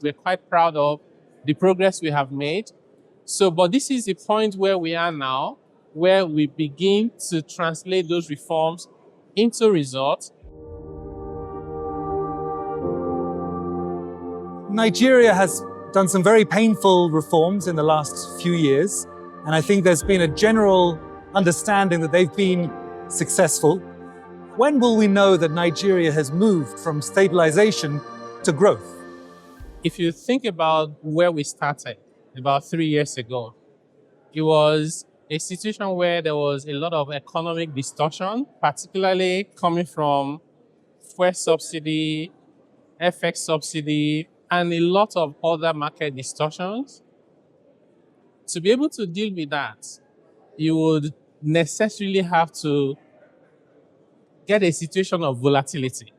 We're quite proud of the progress we have made. But this is the point where we are now, where we begin to translate those reforms into results. Nigeria has done some very painful reforms in the last few years, and I think there's been a general understanding that they've been successful. When will we know that Nigeria has moved from stabilization to growth? If you think about where we started about 3 years ago, it was a situation where there was a lot of economic distortion, particularly coming from fuel subsidy, FX subsidy, and a lot of other market distortions. To be able to deal with that, you would necessarily have to get a situation of volatility.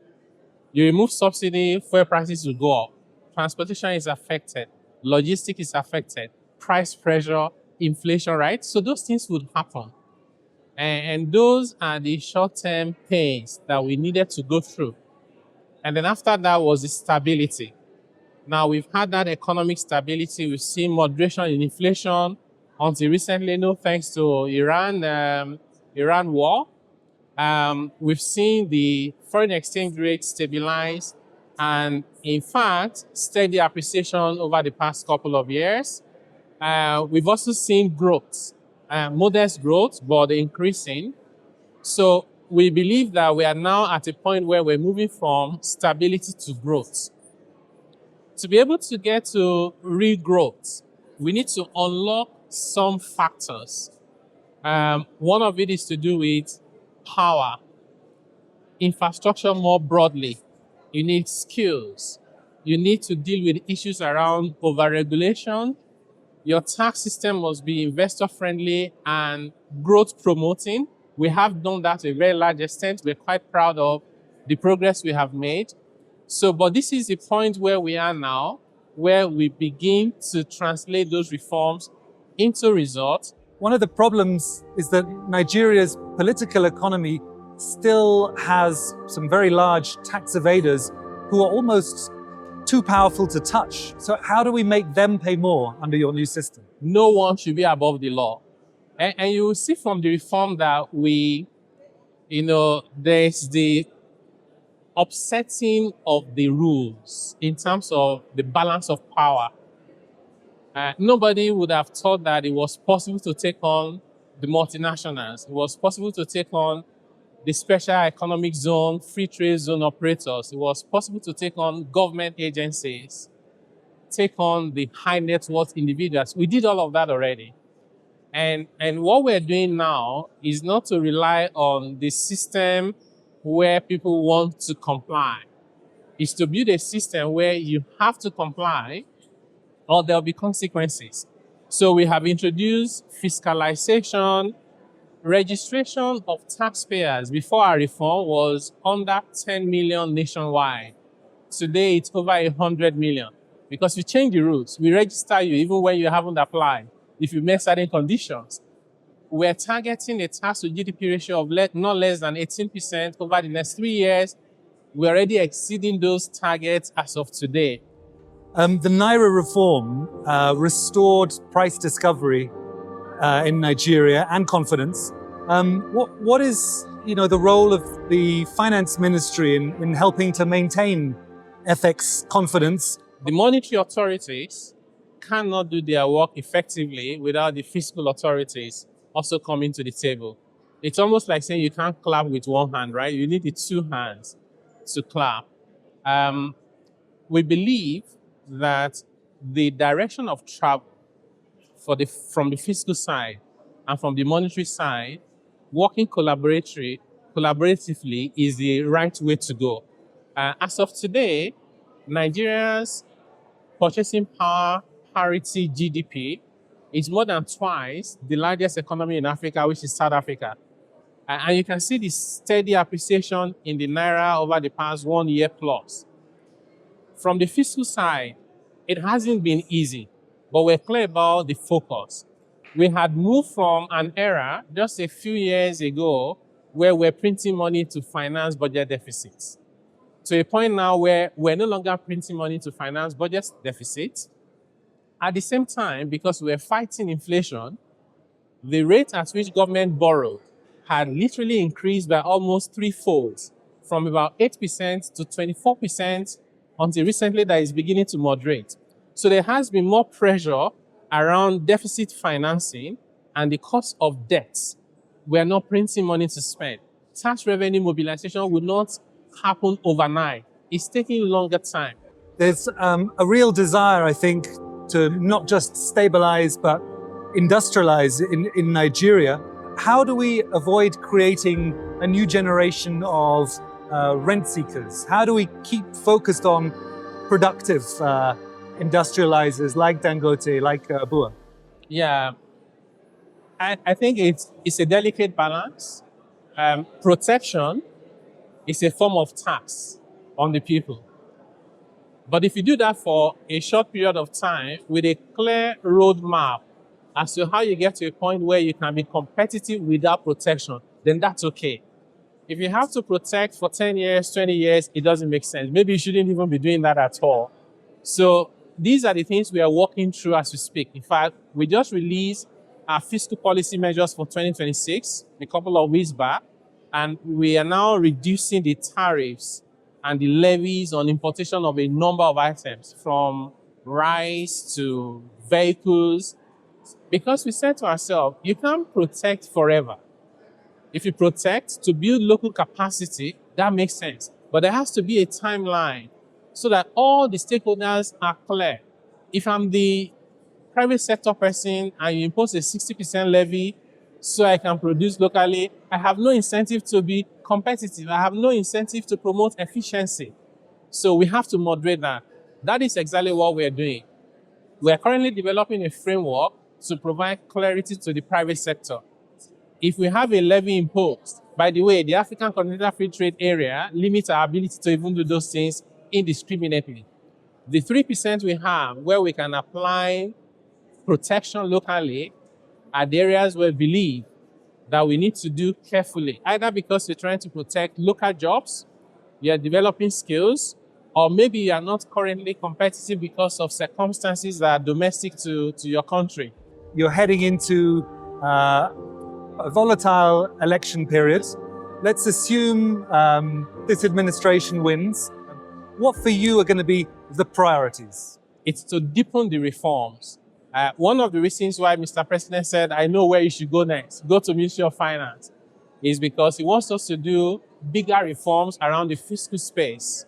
You remove subsidy, fuel prices will go up, transportation is affected, logistics is affected, price pressure, inflation, right? So those things would happen. And those are the short-term pains that we needed to go through. And then after that was the stability. Now we've had that economic stability. We've seen moderation in inflation until recently, no thanks to Iran war. We've seen the foreign exchange rate stabilize and, in fact, steady appreciation over the past couple of years. We've also seen growth, modest growth, but increasing. So we believe that we are now at a point where we're moving from stability to growth. To be able to get to real growth, we need to unlock some factors. One of it is to do with power, infrastructure more broadly. You need skills. You need to deal with issues around overregulation. Your tax system must be investor-friendly and growth-promoting. We have done that to a very large extent. We're quite proud of the progress we have made. But this is the point where we are now, where we begin to translate those reforms into results. One of the problems is that Nigeria's political economy still has some very large tax evaders who are almost too powerful to touch. So how do we make them pay more under your new system? No one should be above the law. And you will see from the reform that there's the upsetting of the rules in terms of the balance of power. Nobody would have thought that it was possible to take on the multinationals. It was possible to take on the special economic zone, free trade zone operators. It was possible to take on government agencies, take on the high net worth individuals. We did all of that already. And what we're doing now is not to rely on the system where people want to comply. It's to build a system where you have to comply or there'll be consequences. So we have introduced fiscalization. Registration of taxpayers before our reform was under 10 million nationwide. Today it's over 100 million because we changed the rules. We register you even when you haven't applied if you met certain conditions. We're targeting a tax to GDP ratio of not less than 18% over the next 3 years. We're already exceeding those targets as of today. The Naira reform restored price discovery in Nigeria and confidence. What is the role of the finance ministry in helping to maintain FX confidence? The monetary authorities cannot do their work effectively without the fiscal authorities also coming to the table. It's almost like saying you can't clap with one hand, right? You need the two hands to clap. We believe that the direction of travel from the fiscal side and from the monetary side, working collaboratively is the right way to go. As of today, Nigeria's purchasing power parity GDP is more than twice the largest economy in Africa, which is South Africa. And you can see the steady appreciation in the Naira over the past 1 year plus. From the fiscal side, it hasn't been easy, but we're clear about the focus. We had moved from an era just a few years ago where we're printing money to finance budget deficits to a point now where we're no longer printing money to finance budget deficits. At the same time, because we're fighting inflation, the rate at which government borrowed had literally increased by almost threefold, from about 8% to 24% until recently that is beginning to moderate. So there has been more pressure around deficit financing and the cost of debts. We are not printing money to spend. Tax revenue mobilization will not happen overnight. It's taking longer time. There's a real desire, I think, to not just stabilize but industrialize in Nigeria. How do we avoid creating a new generation of rent seekers? How do we keep focused on productive industrializers like Dangote, like Bua? Yeah, I think it's a delicate balance. Protection is a form of tax on the people. But if you do that for a short period of time with a clear roadmap as to how you get to a point where you can be competitive without protection, then that's okay. If you have to protect for 10 years, 20 years, it doesn't make sense. Maybe you shouldn't even be doing that at all. So these are the things we are working through as we speak. In fact, we just released our fiscal policy measures for 2026 a couple of weeks back, and we are now reducing the tariffs and the levies on importation of a number of items, from rice to vehicles, because we said to ourselves, you can't protect forever. If you protect to build local capacity, that makes sense. But there has to be a timeline so that all the stakeholders are clear. If I'm the private sector person and you impose a 60% levy so I can produce locally, I have no incentive to be competitive. I have no incentive to promote efficiency. So we have to moderate that. That is exactly what we're doing. We're currently developing a framework to provide clarity to the private sector. If we have a levy imposed, by the way, the African Continental Free Trade Area limits our ability to even do those things indiscriminately. The 3% we have where we can apply protection locally are the areas where we believe that we need to do carefully, either because you're trying to protect local jobs, you're developing skills, or maybe you are not currently competitive because of circumstances that are domestic to your country. You're heading into a volatile election period. Let's assume this administration wins. What for you are going to be the priorities? It's to deepen the reforms. One of the reasons why Mr. President said, I know where you should go next, go to Ministry of Finance, is because he wants us to do bigger reforms around the fiscal space,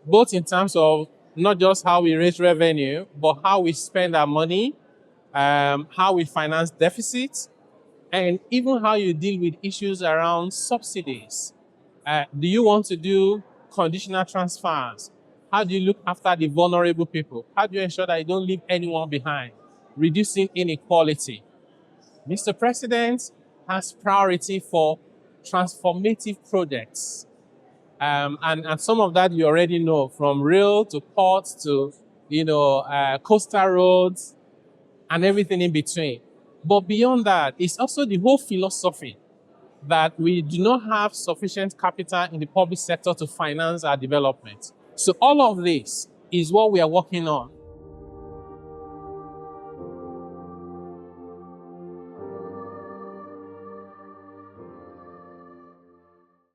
both in terms of not just how we raise revenue, but how we spend our money, how we finance deficits, and even how you deal with issues around subsidies. Do you want to do conditional transfers? How do you look after the vulnerable people? How do you ensure that you don't leave anyone behind? Reducing inequality. Mr. President has priority for transformative projects. And some of that you already know, from rail to ports to coastal roads and everything in between. But beyond that, it's also the whole philosophy that we do not have sufficient capital in the public sector to finance our development. So all of this is what we are working on.